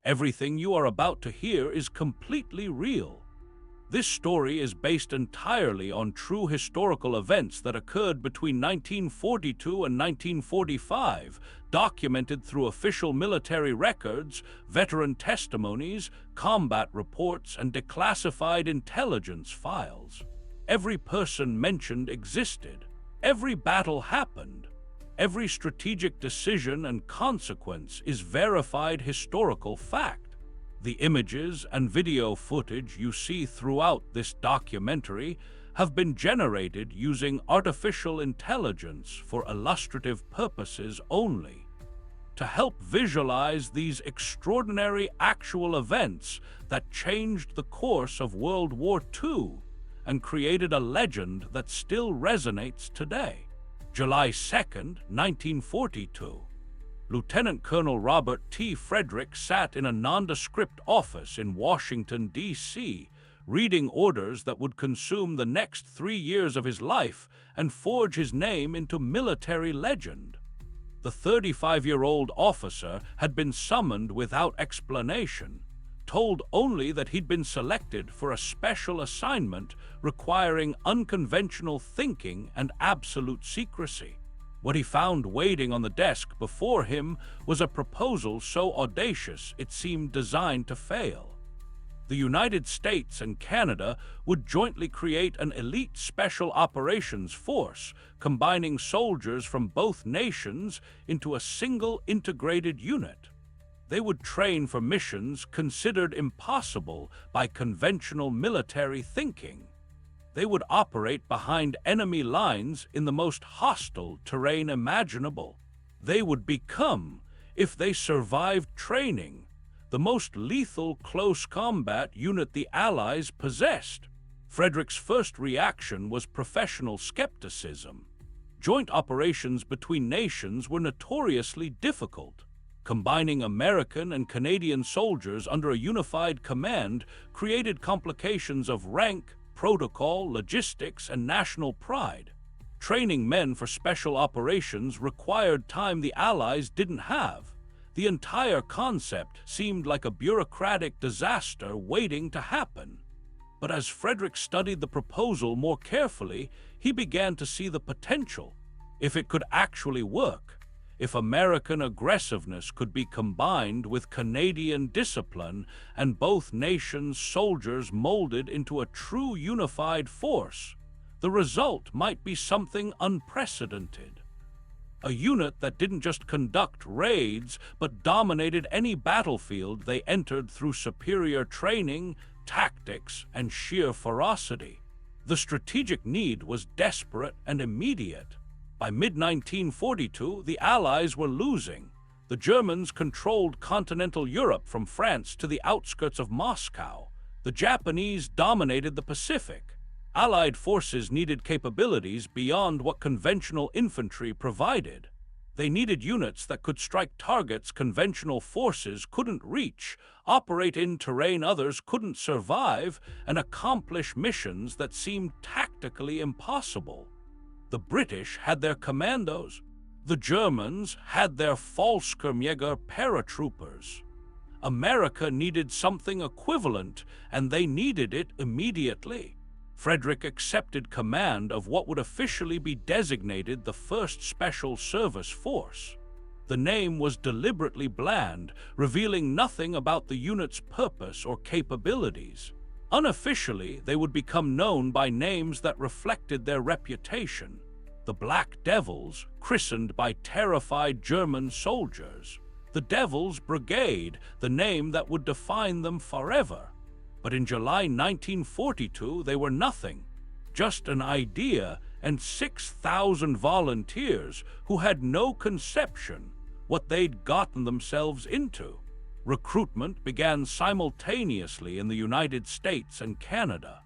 Everything you are about to hear is completely real. This story is based entirely on true historical events that occurred between 1942 and 1945, documented through official military records, veteran testimonies, combat reports, and declassified intelligence files. Every person mentioned existed. Every battle happened. Every strategic decision and consequence is verified historical fact. The images and video footage you see throughout this documentary have been generated using artificial intelligence for illustrative purposes only. To help visualize these extraordinary actual events that changed the course of World War II and created a legend that still resonates today. July 2nd, 1942. Lieutenant Colonel Robert T. Frederick sat in a nondescript office in Washington, D.C., reading orders that would consume the next 3 years of his life and forge his name into military legend. The 35-year-old officer had been summoned without explanation, told only that he'd been selected for a special assignment requiring unconventional thinking and absolute secrecy. What he found waiting on the desk before him was a proposal so audacious it seemed designed to fail. The United States and Canada would jointly create an elite special operations force, combining soldiers from both nations into a single integrated unit. They would train for missions considered impossible by conventional military thinking. They would operate behind enemy lines in the most hostile terrain imaginable. They would become, if they survived training, the most lethal close combat unit the Allies possessed. Frederick's first reaction was professional skepticism. Joint operations between nations were notoriously difficult. Combining American and Canadian soldiers under a unified command created complications of rank, protocol, logistics, and national pride. Training men for special operations required time the Allies didn't have. The entire concept seemed like a bureaucratic disaster waiting to happen. But as Frederick studied the proposal more carefully, he began to see the potential. If it could actually work, if American aggressiveness could be combined with Canadian discipline and both nations' soldiers molded into a true unified force, the result might be something unprecedented. A unit that didn't just conduct raids, but dominated any battlefield they entered through superior training, tactics, and sheer ferocity. The strategic need was desperate and immediate. By mid-1942, the Allies were losing. The Germans controlled continental Europe from France to the outskirts of Moscow. The Japanese dominated the Pacific. Allied forces needed capabilities beyond what conventional infantry provided. They needed units that could strike targets conventional forces couldn't reach, operate in terrain others couldn't survive, and accomplish missions that seemed tactically impossible. The British had their commandos. The Germans had their Fallschirmjäger paratroopers. America needed something equivalent, and they needed it immediately. Frederick accepted command of what would officially be designated the 1st Special Service Force. The name was deliberately bland, revealing nothing about the unit's purpose or capabilities. Unofficially, they would become known by names that reflected their reputation. The Black Devils, christened by terrified German soldiers. The Devils' Brigade, the name that would define them forever. But in July 1942, they were nothing. Just an idea and 6,000 volunteers who had no conception what they'd gotten themselves into. Recruitment began simultaneously in the United States and Canada.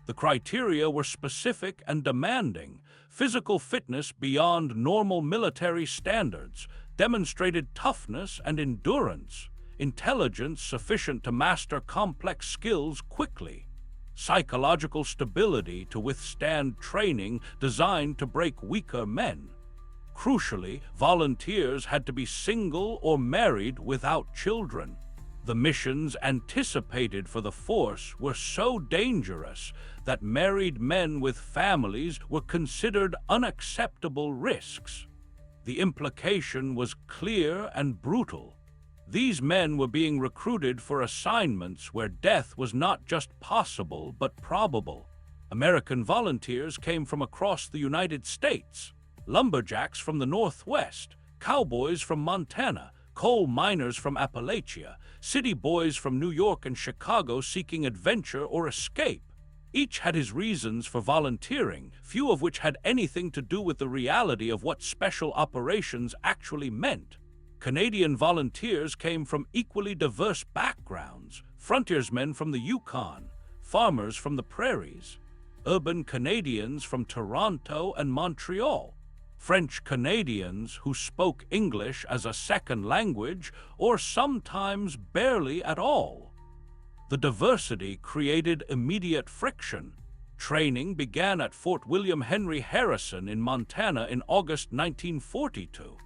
The criteria were specific and demanding. Physical fitness beyond normal military standards, demonstrated toughness and endurance, intelligence sufficient to master complex skills quickly, psychological stability to withstand training designed to break weaker men. Crucially, volunteers had to be single or married without children. The missions anticipated for the force were so dangerous that married men with families were considered unacceptable risks. The implication was clear and brutal. These men were being recruited for assignments where death was not just possible but probable. American volunteers came from across the United States, lumberjacks from the Northwest, cowboys from Montana, coal miners from Appalachia, city boys from New York and Chicago seeking adventure or escape. Each had his reasons for volunteering, few of which had anything to do with the reality of what special operations actually meant. Canadian volunteers came from equally diverse backgrounds: frontiersmen from the Yukon, farmers from the prairies, urban Canadians from Toronto and Montreal, French Canadians who spoke English as a second language or sometimes barely at all. The diversity created immediate friction. Training began at Fort William Henry Harrison in Montana in August 1942.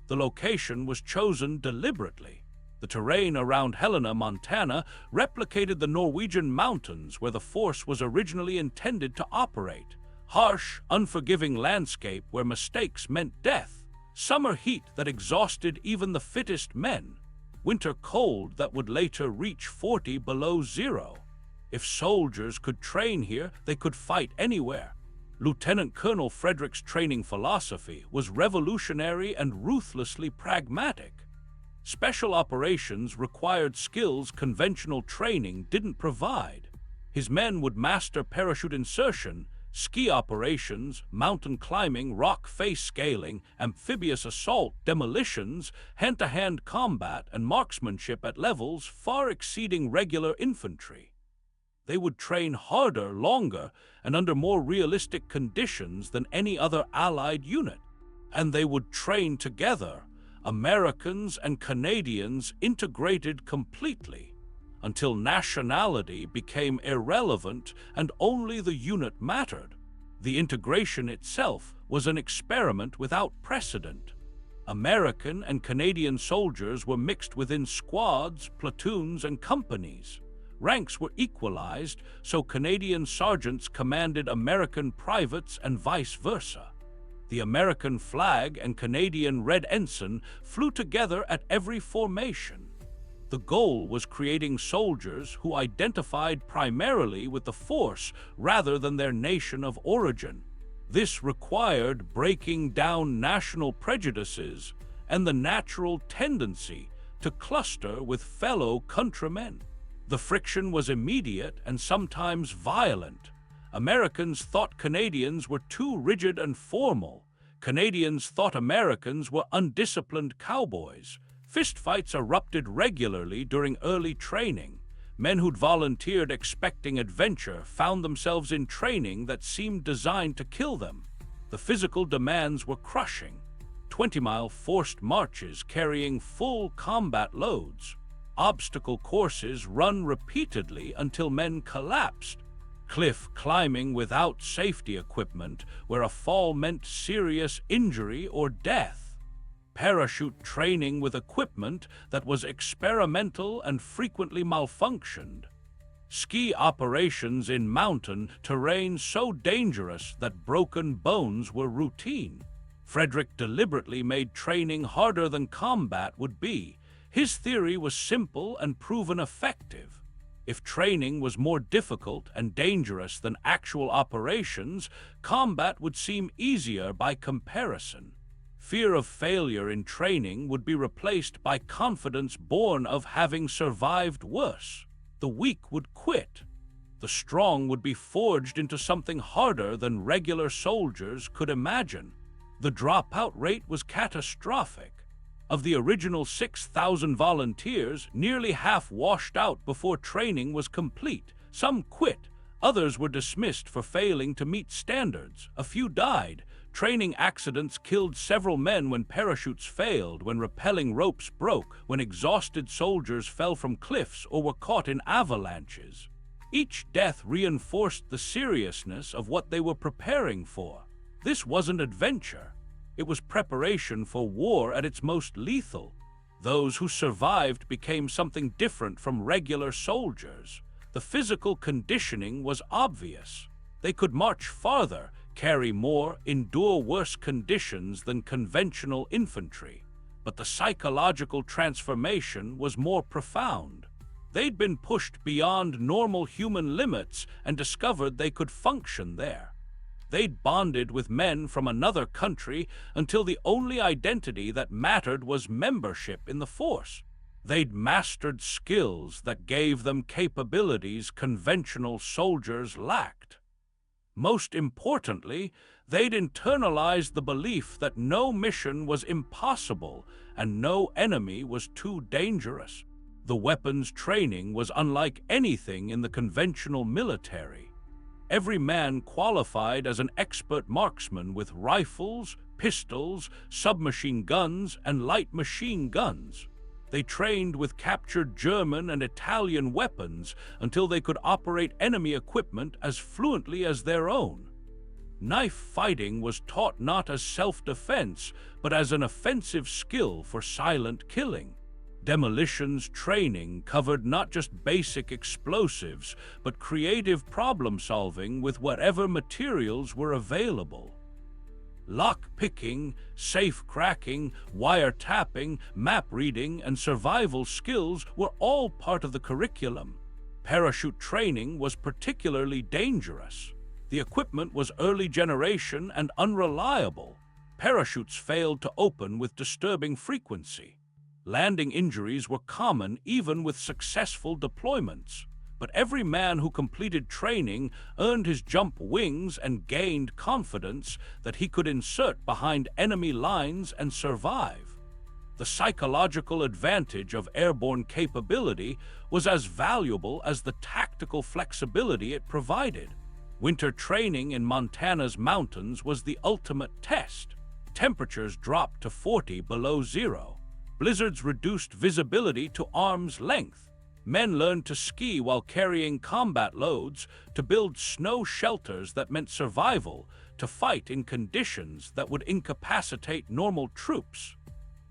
The location was chosen deliberately. The terrain around Helena, Montana, replicated the Norwegian mountains where the force was originally intended to operate. Harsh, unforgiving landscape where mistakes meant death. Summer heat that exhausted even the fittest men. Winter cold that would later reach 40 below zero. If soldiers could train here, they could fight anywhere. Lieutenant Colonel Frederick's training philosophy was revolutionary and ruthlessly pragmatic. Special operations required skills conventional training didn't provide. His men would master parachute insertion, ski operations, mountain climbing, rock face scaling, amphibious assault, demolitions, hand-to-hand combat, and marksmanship at levels far exceeding regular infantry. They would train harder, longer, and under more realistic conditions than any other Allied unit. And they would train together, Americans and Canadians integrated completely, until nationality became irrelevant and only the unit mattered. The integration itself was an experiment without precedent. American and Canadian soldiers were mixed within squads, platoons, and companies. Ranks were equalized, so Canadian sergeants commanded American privates and vice versa. The American flag and Canadian red ensign flew together at every formation. The goal was creating soldiers who identified primarily with the force rather than their nation of origin. This required breaking down national prejudices and the natural tendency to cluster with fellow countrymen. The friction was immediate and sometimes violent. Americans thought Canadians were too rigid and formal. Canadians thought Americans were undisciplined cowboys. Fistfights erupted regularly during early training. Men who'd volunteered expecting adventure found themselves in training that seemed designed to kill them. The physical demands were crushing. 20-mile forced marches carrying full combat loads. Obstacle courses run repeatedly until men collapsed. Cliff climbing without safety equipment, where a fall meant serious injury or death. Parachute training with equipment that was experimental and frequently malfunctioned. Ski operations in mountain terrain so dangerous that broken bones were routine. Frederick deliberately made training harder than combat would be. His theory was simple and proven effective. If training was more difficult and dangerous than actual operations, combat would seem easier by comparison. Fear of failure in training would be replaced by confidence born of having survived worse. The weak would quit. The strong would be forged into something harder than regular soldiers could imagine. The dropout rate was catastrophic. Of the original 6,000 volunteers, nearly half washed out before training was complete. Some quit. Others were dismissed for failing to meet standards. A few died. Training accidents killed several men when parachutes failed, when rappelling ropes broke, when exhausted soldiers fell from cliffs or were caught in avalanches. Each death reinforced the seriousness of what they were preparing for. This wasn't adventure. It was preparation for war at its most lethal. Those who survived became something different from regular soldiers. The physical conditioning was obvious. They could march farther, carry more, endure worse conditions than conventional infantry. But the psychological transformation was more profound. They'd been pushed beyond normal human limits and discovered they could function there. They'd bonded with men from another country until the only identity that mattered was membership in the force. They'd mastered skills that gave them capabilities conventional soldiers lacked. Most importantly, they'd internalized the belief that no mission was impossible and no enemy was too dangerous. The weapons training was unlike anything in the conventional military. Every man qualified as an expert marksman with rifles, pistols, submachine guns, and light machine guns. They trained with captured German and Italian weapons until they could operate enemy equipment as fluently as their own. Knife fighting was taught not as self-defense, but as an offensive skill for silent killing. Demolitions training covered not just basic explosives, but creative problem-solving with whatever materials were available. Lock-picking, safe-cracking, wiretapping, map-reading, and survival skills were all part of the curriculum. Parachute training was particularly dangerous. The equipment was early generation and unreliable. Parachutes failed to open with disturbing frequency. Landing injuries were common even with successful deployments, but every man who completed training earned his jump wings and gained confidence that he could insert behind enemy lines and survive. The psychological advantage of airborne capability was as valuable as the tactical flexibility it provided. Winter training in Montana's mountains was the ultimate test. Temperatures dropped to 40 below zero. Blizzards reduced visibility to arm's length. Men learned to ski while carrying combat loads, to build snow shelters that meant survival, to fight in conditions that would incapacitate normal troops.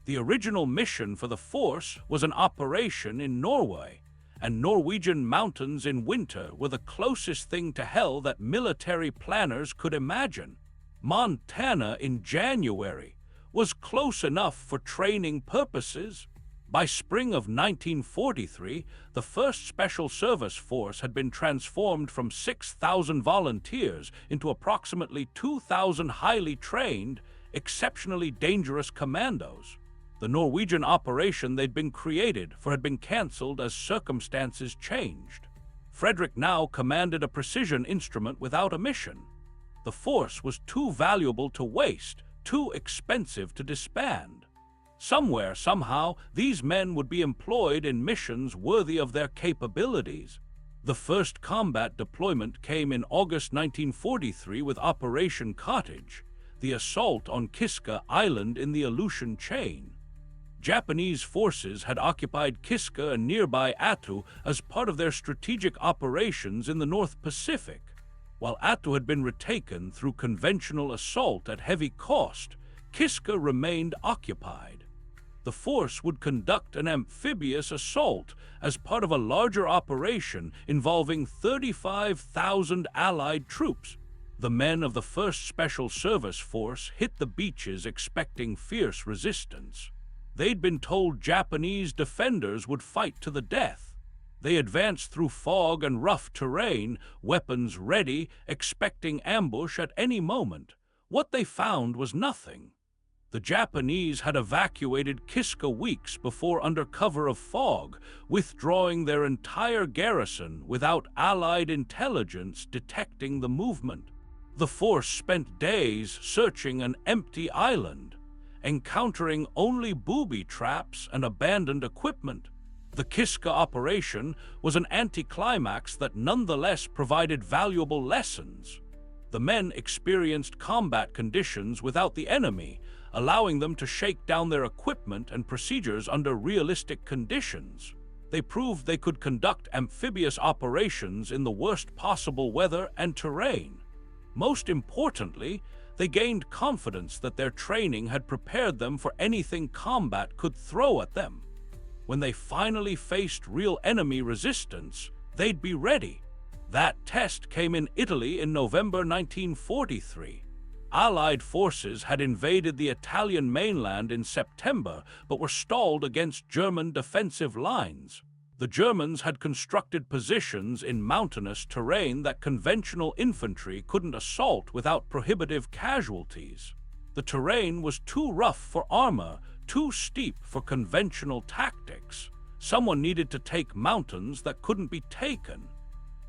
The original mission for the force was an operation in Norway, and Norwegian mountains in winter were the closest thing to hell that military planners could imagine. Montana in January was close enough for training purposes. By spring of 1943, the 1st Special Service Force had been transformed from 6,000 volunteers into approximately 2,000 highly trained, exceptionally dangerous commandos. The Norwegian operation they'd been created for had been cancelled as circumstances changed. Frederick now commanded a precision instrument without a mission. The force was too valuable to waste, too expensive to disband. Somewhere, somehow, these men would be employed in missions worthy of their capabilities. The first combat deployment came in August 1943 with Operation Cottage, the assault on Kiska Island in the Aleutian Chain. Japanese forces had occupied Kiska and nearby Attu as part of their strategic operations in the North Pacific. While Attu had been retaken through conventional assault at heavy cost, Kiska remained occupied. The force would conduct an amphibious assault as part of a larger operation involving 35,000 Allied troops. The men of the 1st Special Service Force hit the beaches expecting fierce resistance. They'd been told Japanese defenders would fight to the death. They advanced through fog and rough terrain, weapons ready, expecting ambush at any moment. What they found was nothing. The Japanese had evacuated Kiska weeks before under cover of fog, withdrawing their entire garrison without Allied intelligence detecting the movement. The force spent days searching an empty island, encountering only booby traps and abandoned equipment. The Kiska operation was an anticlimax that nonetheless provided valuable lessons. The men experienced combat conditions without the enemy, allowing them to shake down their equipment and procedures under realistic conditions. They proved they could conduct amphibious operations in the worst possible weather and terrain. Most importantly, They gained confidence that their training had prepared them for anything combat could throw at them. When they finally faced real enemy resistance, they'd be ready. That test came in Italy in November 1943. Allied forces had invaded the Italian mainland in September, but were stalled against German defensive lines. The Germans had constructed positions in mountainous terrain that conventional infantry couldn't assault without prohibitive casualties. The terrain was too rough for armor, too steep for conventional tactics. Someone needed to take mountains that couldn't be taken.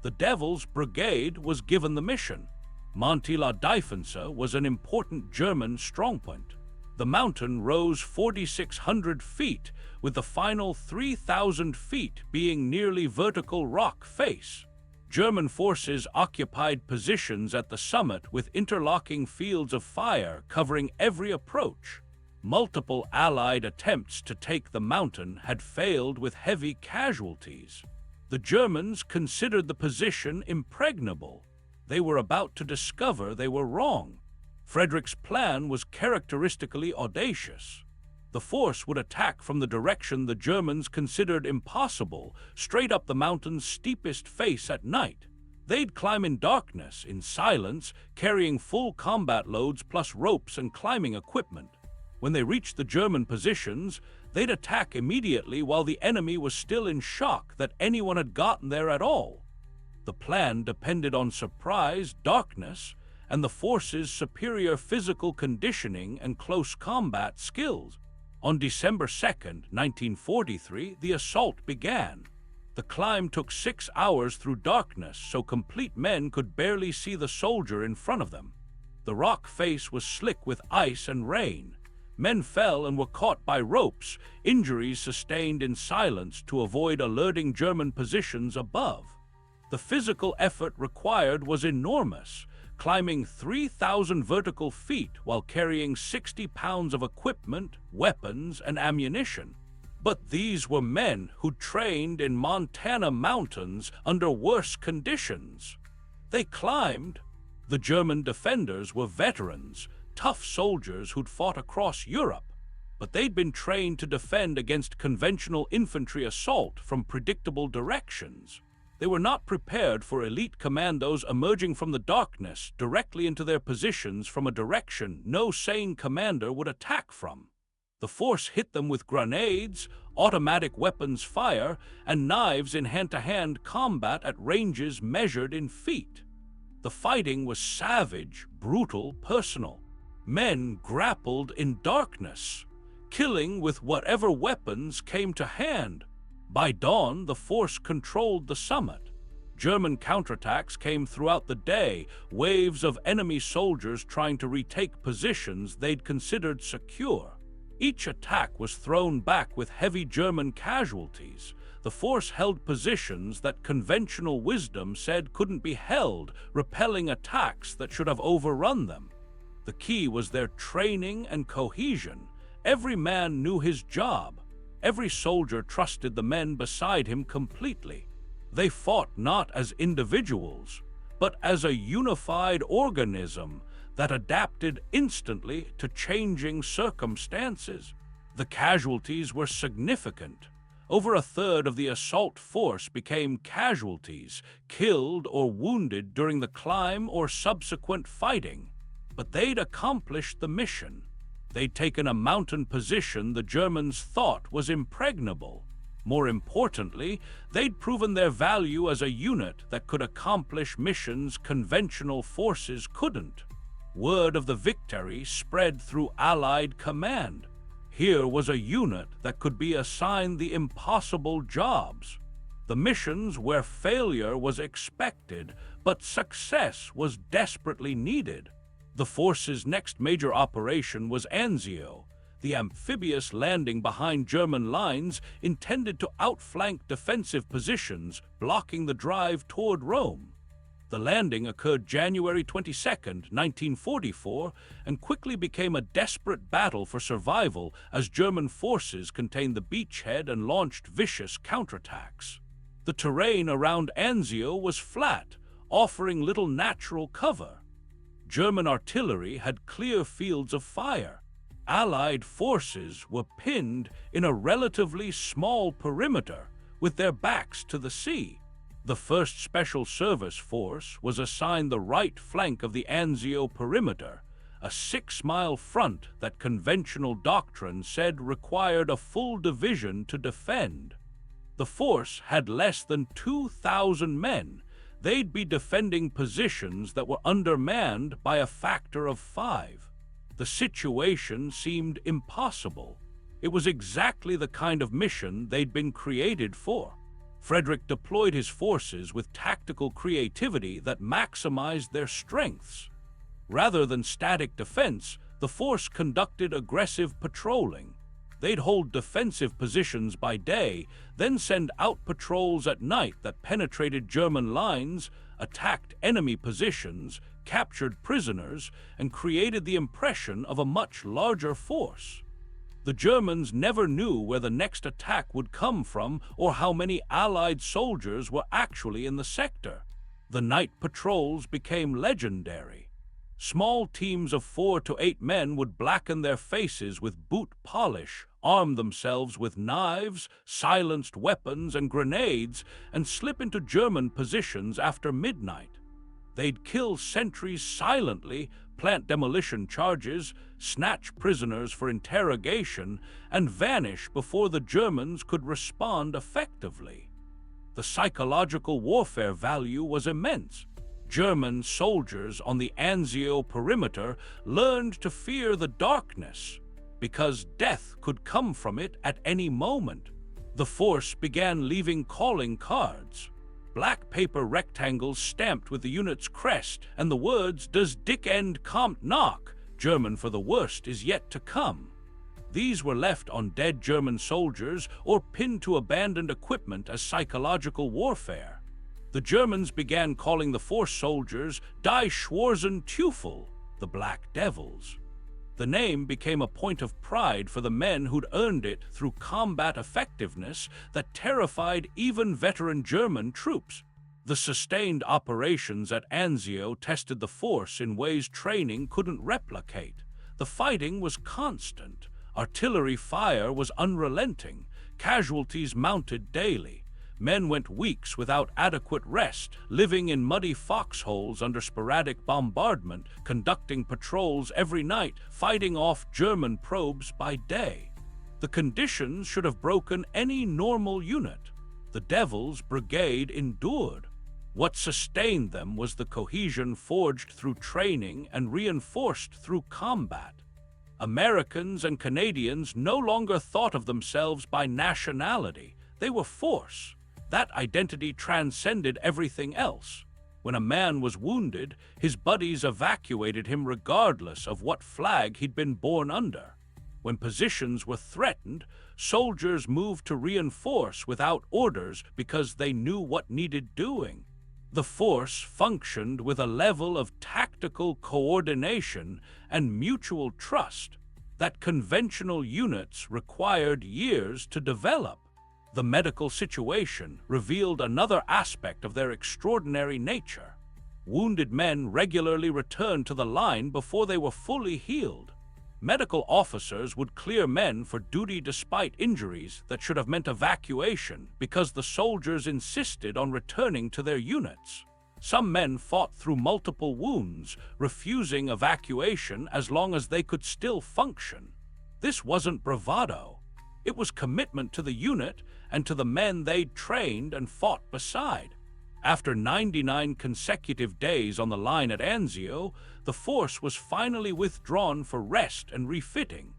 The Devil's Brigade was given the mission. Monte la Difensa was an important German strongpoint. The mountain rose 4,600 feet, with the final 3,000 feet being nearly vertical rock face. German forces occupied positions at the summit with interlocking fields of fire covering every approach. Multiple Allied attempts to take the mountain had failed with heavy casualties. The Germans considered the position impregnable. They were about to discover they were wrong. Frederick's plan was characteristically audacious. The force would attack from the direction the Germans considered impossible, straight up the mountain's steepest face at night. They'd climb in darkness, in silence, carrying full combat loads plus ropes and climbing equipment. When they reached the German positions, they'd attack immediately while the enemy was still in shock that anyone had gotten there at all. The plan depended on surprise, darkness, and the force's superior physical conditioning and close combat skills. On December 2nd, 1943, the assault began. The climb took 6 hours through darkness, so complete men could barely see the soldier in front of them. The rock face was slick with ice and rain. Men fell and were caught by ropes, injuries sustained in silence to avoid alerting German positions above. The physical effort required was enormous, climbing 3,000 vertical feet while carrying 60 pounds of equipment, weapons, and ammunition. But these were men who trained in Montana mountains under worse conditions. They climbed. The German defenders were veterans, tough soldiers who'd fought across Europe, but they'd been trained to defend against conventional infantry assault from predictable directions. They were not prepared for elite commandos emerging from the darkness directly into their positions from a direction no sane commander would attack from. The force hit them with grenades, automatic weapons fire, and knives in hand-to-hand combat at ranges measured in feet. The fighting was savage, brutal, personal. Men grappled in darkness, killing with whatever weapons came to hand. By dawn, the force controlled the summit. German counterattacks came throughout the day, waves of enemy soldiers trying to retake positions they'd considered secure. Each attack was thrown back with heavy German casualties. The force held positions that conventional wisdom said couldn't be held, repelling attacks that should have overrun them. The key was their training and cohesion. Every man knew his job. Every soldier trusted the men beside him completely. They fought not as individuals, but as a unified organism that adapted instantly to changing circumstances. The casualties were significant. Over a third of the assault force became casualties, killed or wounded during the climb or subsequent fighting. But they'd accomplished the mission. They'd taken a mountain position the Germans thought was impregnable. More importantly, they'd proven their value as a unit that could accomplish missions conventional forces couldn't. Word of the victory spread through Allied command. Here was a unit that could be assigned the impossible jobs. The missions where failure was expected, but success was desperately needed. The force's next major operation was Anzio, the amphibious landing behind German lines intended to outflank defensive positions, blocking the drive toward Rome. The landing occurred January 22, 1944, and quickly became a desperate battle for survival as German forces contained the beachhead and launched vicious counterattacks. The terrain around Anzio was flat, offering little natural cover. German artillery had clear fields of fire. Allied forces were pinned in a relatively small perimeter, with their backs to the sea. The 1st Special Service Force was assigned the right flank of the Anzio perimeter, a 6-mile front that conventional doctrine said required a full division to defend. The force had less than 2,000 men. They'd be defending positions that were undermanned by a factor of 5. The situation seemed impossible. It was exactly the kind of mission they'd been created for. Frederick deployed his forces with tactical creativity that maximized their strengths. Rather than static defense, the force conducted aggressive patrolling. They'd hold defensive positions by day, then send out patrols at night that penetrated German lines, attacked enemy positions, captured prisoners, and created the impression of a much larger force. The Germans never knew where the next attack would come from or how many Allied soldiers were actually in the sector. The night patrols became legendary. Small teams of 4 to 8 men would blacken their faces with boot polish, arm themselves with knives, silenced weapons, and grenades, and slip into German positions after midnight. They'd kill sentries silently, plant demolition charges, snatch prisoners for interrogation, and vanish before the Germans could respond effectively. The psychological warfare value was immense. German soldiers on the Anzio perimeter learned to fear the darkness because death could come from it at any moment. The force began leaving calling cards, black paper rectangles stamped with the unit's crest and the words "Das Dickend kommt noch," German for "the worst is yet to come." These were left on dead German soldiers or pinned to abandoned equipment as psychological warfare. The Germans began calling the force soldiers Die schwarzen Teufel, the Black Devils. The name became a point of pride for the men who'd earned it through combat effectiveness that terrified even veteran German troops. The sustained operations at Anzio tested the force in ways training couldn't replicate. The fighting was constant. Artillery fire was unrelenting. Casualties mounted daily. Men went weeks without adequate rest, living in muddy foxholes under sporadic bombardment, conducting patrols every night, fighting off German probes by day. The conditions should have broken any normal unit. The Devil's Brigade endured. What sustained them was the cohesion forged through training and reinforced through combat. Americans and Canadians no longer thought of themselves by nationality. They were force. That identity transcended everything else. When a man was wounded, his buddies evacuated him regardless of what flag he'd been born under. When positions were threatened, soldiers moved to reinforce without orders because they knew what needed doing. The force functioned with a level of tactical coordination and mutual trust that conventional units required years to develop. The medical situation revealed another aspect of their extraordinary nature. Wounded men regularly returned to the line before they were fully healed. Medical officers would clear men for duty despite injuries that should have meant evacuation because the soldiers insisted on returning to their units. Some men fought through multiple wounds, refusing evacuation as long as they could still function. This wasn't bravado. It was commitment to the unit and to the men they'd trained and fought beside. After 99 consecutive days on the line at Anzio, the force was finally withdrawn for rest and refitting.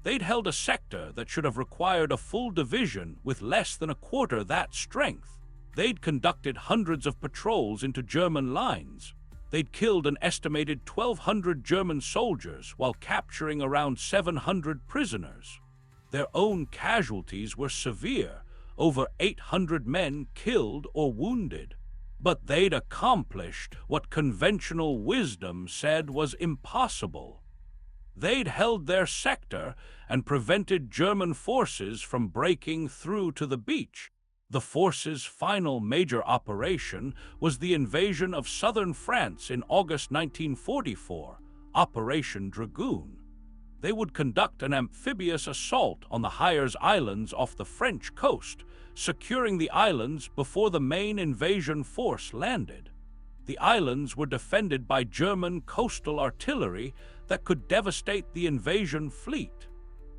They'd held a sector that should have required a full division with less than a quarter that strength. They'd conducted hundreds of patrols into German lines. They'd killed an estimated 1,200 German soldiers while capturing around 700 prisoners. Their own casualties were severe, over 800 men killed or wounded. But they'd accomplished what conventional wisdom said was impossible. They'd held their sector and prevented German forces from breaking through to the beach. The force's final major operation was the invasion of southern France in August 1944, Operation Dragoon. They would conduct an amphibious assault on the Hires Islands off the French coast, securing the islands before the main invasion force landed. The islands were defended by German coastal artillery that could devastate the invasion fleet.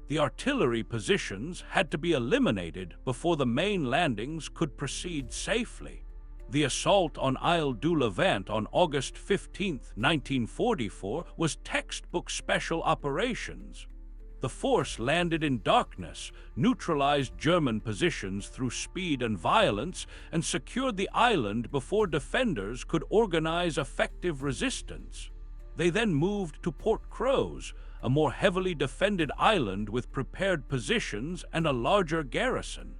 The artillery positions had to be eliminated before the main landings could proceed safely. The assault on Isle du Levant on August 15, 1944, was textbook special operations. The force landed in darkness, neutralized German positions through speed and violence, and secured the island before defenders could organize effective resistance. They then moved to Port Creux, a more heavily defended island with prepared positions and a larger garrison.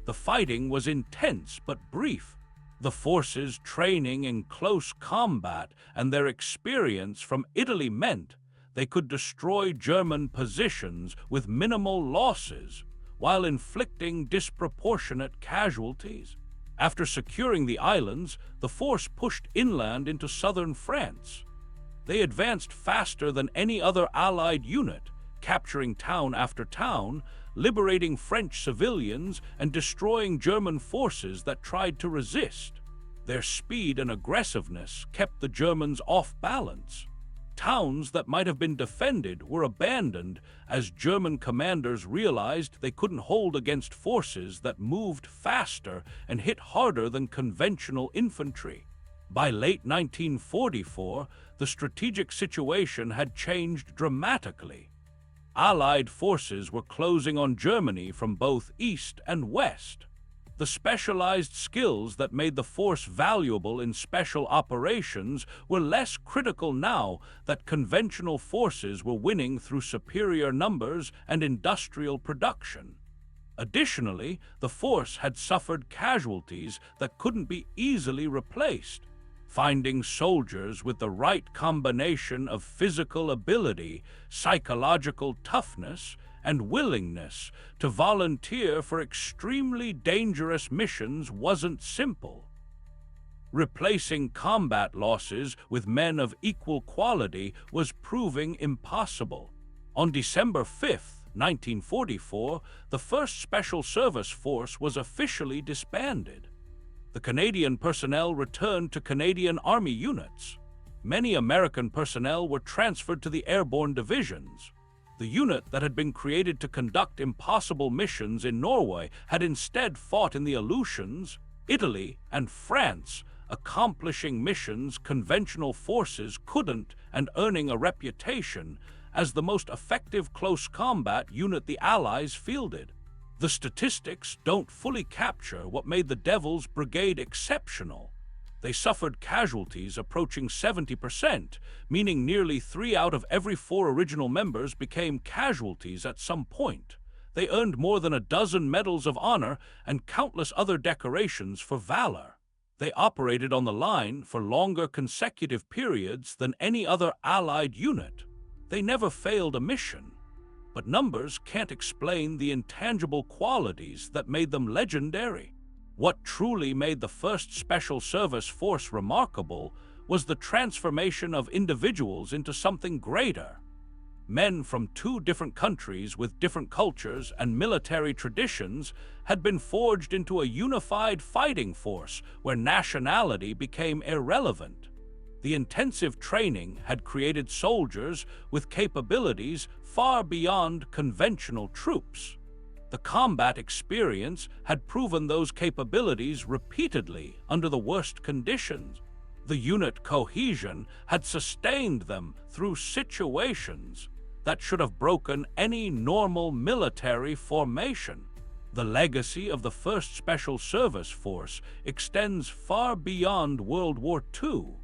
The fighting was intense but brief. The forces' training in close combat and their experience from Italy meant they could destroy German positions with minimal losses while inflicting disproportionate casualties. After securing the islands, the force pushed inland into southern France. They advanced faster than any other Allied unit, capturing town after town, liberating French civilians, and destroying German forces that tried to resist. Their speed and aggressiveness kept the Germans off balance. Towns that might have been defended were abandoned as German commanders realized they couldn't hold against forces that moved faster and hit harder than conventional infantry. By late 1944, the strategic situation had changed dramatically. Allied forces were closing on Germany from both east and west. The specialized skills that made the force valuable in special operations were less critical now that conventional forces were winning through superior numbers and industrial production. Additionally, the force had suffered casualties that couldn't be easily replaced. Finding soldiers with the right combination of physical ability, psychological toughness, and willingness to volunteer for extremely dangerous missions wasn't simple. Replacing combat losses with men of equal quality was proving impossible. On December 5, 1944, the 1st Special Service Force was officially disbanded. The Canadian personnel returned to Canadian Army units. Many American personnel were transferred to the airborne divisions. The unit that had been created to conduct impossible missions in Norway had instead fought in the Aleutians, Italy, and France, accomplishing missions conventional forces couldn't and earning a reputation as the most effective close combat unit the Allies fielded. The statistics don't fully capture what made the Devil's Brigade exceptional. They suffered casualties approaching 70%, meaning nearly 3 out of every 4 original members became casualties at some point. They earned more than a dozen medals of honor and countless other decorations for valor. They operated on the line for longer consecutive periods than any other Allied unit. They never failed a mission. But numbers can't explain the intangible qualities that made them legendary. What truly made the 1st Special Service Force remarkable was the transformation of individuals into something greater. Men from 2 different countries with different cultures and military traditions had been forged into a unified fighting force where nationality became irrelevant. The intensive training had created soldiers with capabilities far beyond conventional troops. The combat experience had proven those capabilities repeatedly under the worst conditions. The unit cohesion had sustained them through situations that should have broken any normal military formation. The legacy of the 1st Special Service Force extends far beyond World War II.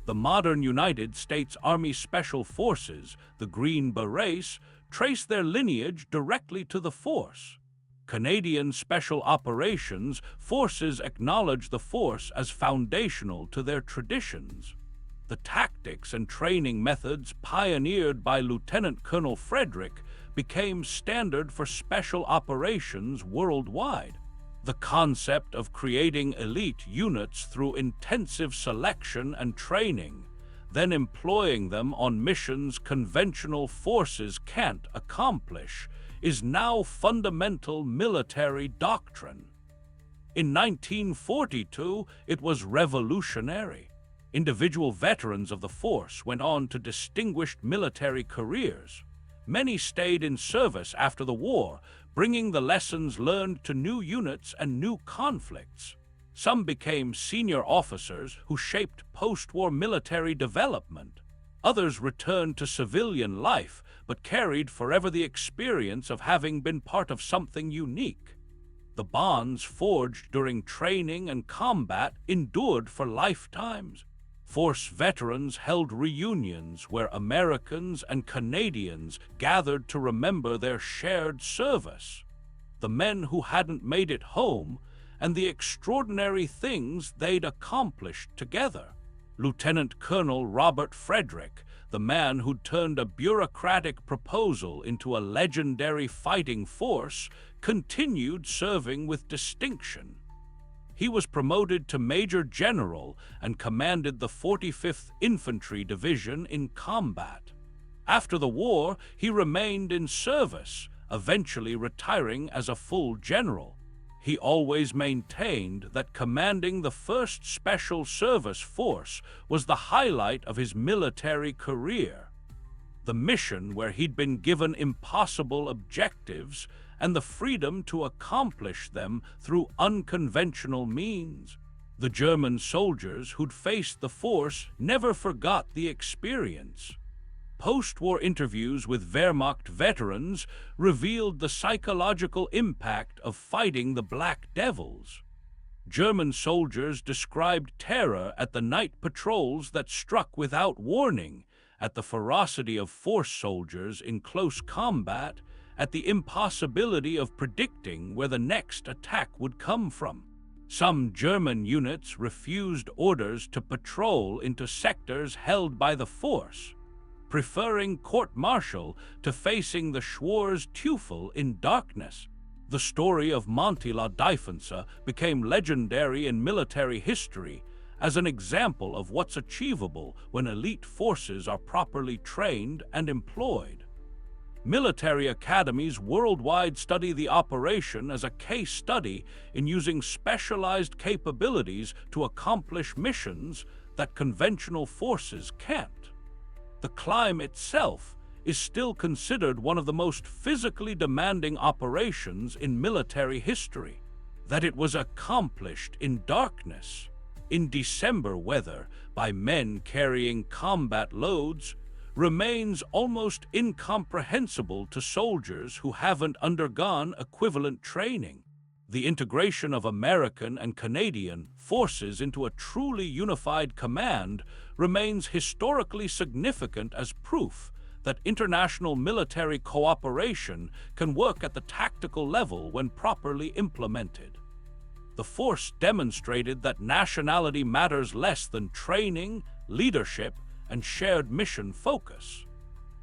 The modern United States Army Special Forces, the Green Berets, trace their lineage directly to the force. Canadian Special Operations Forces acknowledge the force as foundational to their traditions. The tactics and training methods pioneered by Lieutenant Colonel Frederick became standard for special operations worldwide. The concept of creating elite units through intensive selection and training, then employing them on missions conventional forces can't accomplish, is now fundamental military doctrine. In 1942, it was revolutionary. Individual veterans of the force went on to distinguished military careers. Many stayed in service after the war, bringing the lessons learned to new units and new conflicts. Some became senior officers who shaped post-war military development. Others returned to civilian life, but carried forever the experience of having been part of something unique. The bonds forged during training and combat endured for lifetimes. Force veterans held reunions where Americans and Canadians gathered to remember their shared service, the men who hadn't made it home, and the extraordinary things they'd accomplished together. Lieutenant Colonel Robert Frederick, the man who'd turned a bureaucratic proposal into a legendary fighting force, continued serving with distinction. He was promoted to Major General and commanded the 45th Infantry Division in combat. After the war, he remained in service, eventually retiring as a full general. He always maintained that commanding the 1st Special Service Force was the highlight of his military career. The mission where he'd been given impossible objectives and the freedom to accomplish them through unconventional means. The German soldiers who'd faced the force never forgot the experience. Post-war interviews with Wehrmacht veterans revealed the psychological impact of fighting the Black Devils. German soldiers described terror at the night patrols that struck without warning, at the ferocity of force soldiers in close combat, at the impossibility of predicting where the next attack would come from. Some German units refused orders to patrol into sectors held by the force, preferring court-martial to facing the schwarzen Teufel in darkness. The story of Monte la Difensa became legendary in military history as an example of what's achievable when elite forces are properly trained and employed. Military academies worldwide study the operation as a case study in using specialized capabilities to accomplish missions that conventional forces can't. The climb itself is still considered one of the most physically demanding operations in military history. That it was accomplished in darkness, in December weather, by men carrying combat loads, remains almost incomprehensible to soldiers who haven't undergone equivalent training. The integration of American and Canadian forces into a truly unified command remains historically significant as proof that international military cooperation can work at the tactical level when properly implemented. The force demonstrated that nationality matters less than training, leadership, and shared mission focus.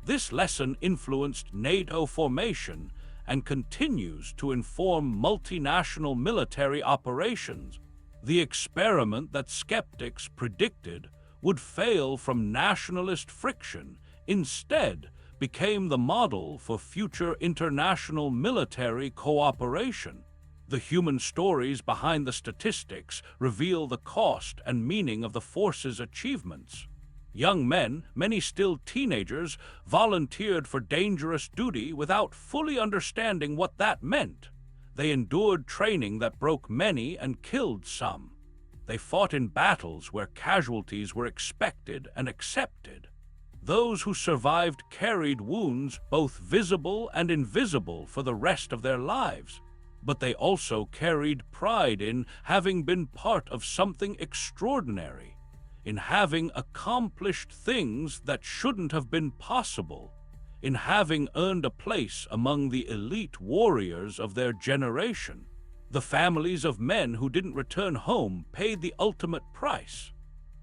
This lesson influenced NATO formation and continues to inform multinational military operations. The experiment that skeptics predicted would fail from nationalist friction instead became the model for future international military cooperation. The human stories behind the statistics reveal the cost and meaning of the force's achievements. Young men, many still teenagers, volunteered for dangerous duty without fully understanding what that meant. They endured training that broke many and killed some. They fought in battles where casualties were expected and accepted. Those who survived carried wounds both visible and invisible for the rest of their lives. But they also carried pride in having been part of something extraordinary, in having accomplished things that shouldn't have been possible, in having earned a place among the elite warriors of their generation. The families of men who didn't return home paid the ultimate price.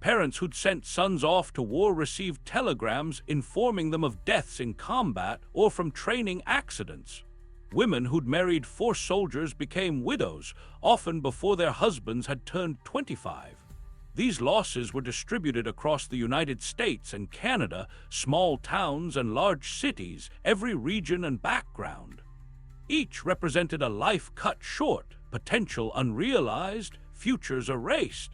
Parents who'd sent sons off to war received telegrams informing them of deaths in combat or from training accidents. Women who'd married force soldiers became widows, often before their husbands had turned 25. These losses were distributed across the United States and Canada, small towns and large cities, every region and background. Each represented a life cut short, potential unrealized, futures erased.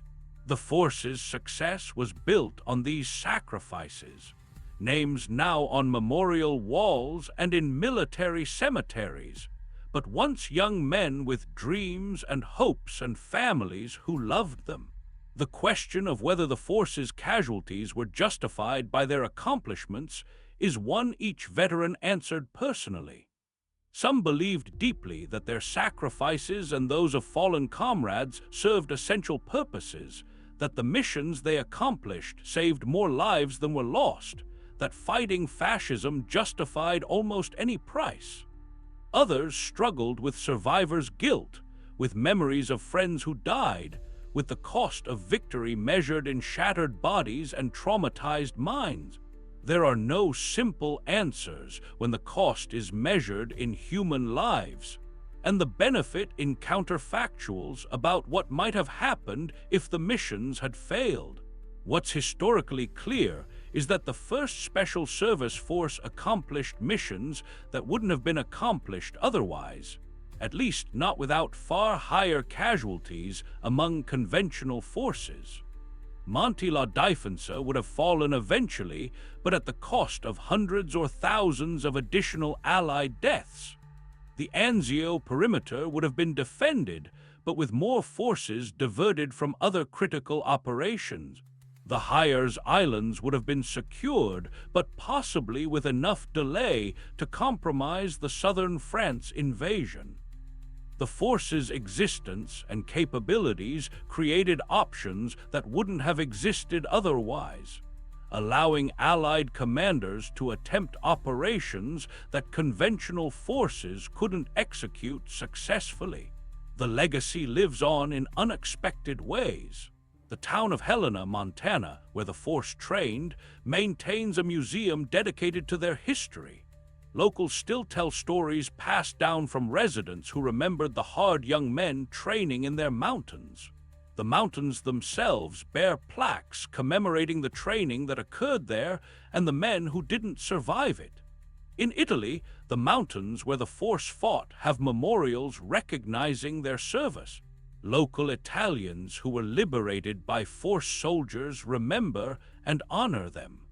The force's success was built on these sacrifices, names now on memorial walls and in military cemeteries, but once young men with dreams and hopes and families who loved them. The question of whether the force's casualties were justified by their accomplishments is one each veteran answered personally. Some believed deeply that their sacrifices and those of fallen comrades served essential purposes, that the missions they accomplished saved more lives than were lost, that fighting fascism justified almost any price. Others struggled with survivors' guilt, with memories of friends who died, with the cost of victory measured in shattered bodies and traumatized minds. There are no simple answers when the cost is measured in human lives, and the benefit in counterfactuals about what might have happened if the missions had failed. What's historically clear is that the first Special Service Force accomplished missions that wouldn't have been accomplished otherwise, at least not without far higher casualties among conventional forces. Monte la Difensa would have fallen eventually, but at the cost of hundreds or thousands of additional Allied deaths. The Anzio perimeter would have been defended, but with more forces diverted from other critical operations. The Hires Islands would have been secured, but possibly with enough delay to compromise the southern France invasion. The force's existence and capabilities created options that wouldn't have existed otherwise, allowing Allied commanders to attempt operations that conventional forces couldn't execute successfully. The legacy lives on in unexpected ways. The town of Helena, Montana, where the force trained, maintains a museum dedicated to their history. Locals still tell stories passed down from residents who remembered the hard young men training in their mountains. The mountains themselves bear plaques commemorating the training that occurred there and the men who didn't survive it. In Italy, the mountains where the force fought have memorials recognizing their service. Local Italians who were liberated by force soldiers remember and honor them.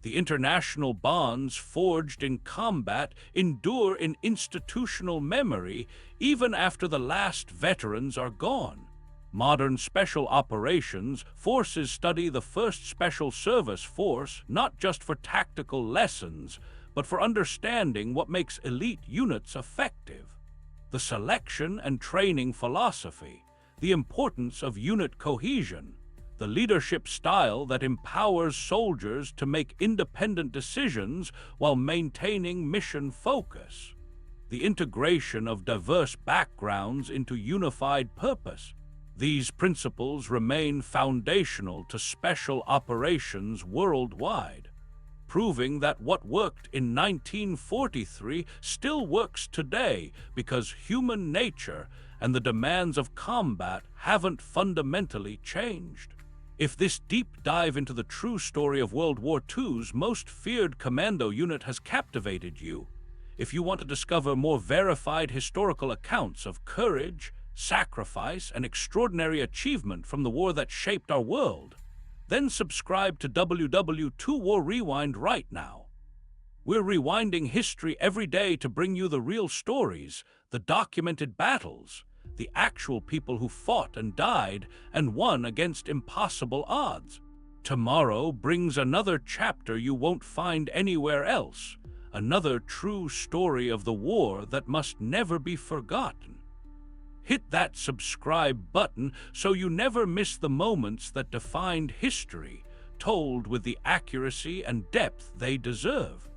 The international bonds forged in combat endure in institutional memory even after the last veterans are gone. Modern special operations forces study the first Special Service Force not just for tactical lessons, but for understanding what makes elite units effective. The selection and training philosophy, the importance of unit cohesion, the leadership style that empowers soldiers to make independent decisions while maintaining mission focus, the integration of diverse backgrounds into unified purpose. These principles remain foundational to special operations worldwide, proving that what worked in 1943 still works today because human nature and the demands of combat haven't fundamentally changed. If this deep dive into the true story of World War II's most feared commando unit has captivated you, if you want to discover more verified historical accounts of courage, sacrifice, and extraordinary achievement from the war that shaped our world, then subscribe to WW2 War Rewind right now. We're rewinding history every day to bring you the real stories, the documented battles, the actual people who fought and died and won against impossible odds. Tomorrow brings another chapter you won't find anywhere else, another true story of the war that must never be forgotten. Hit that subscribe button so you never miss the moments that defined history, told with the accuracy and depth they deserve.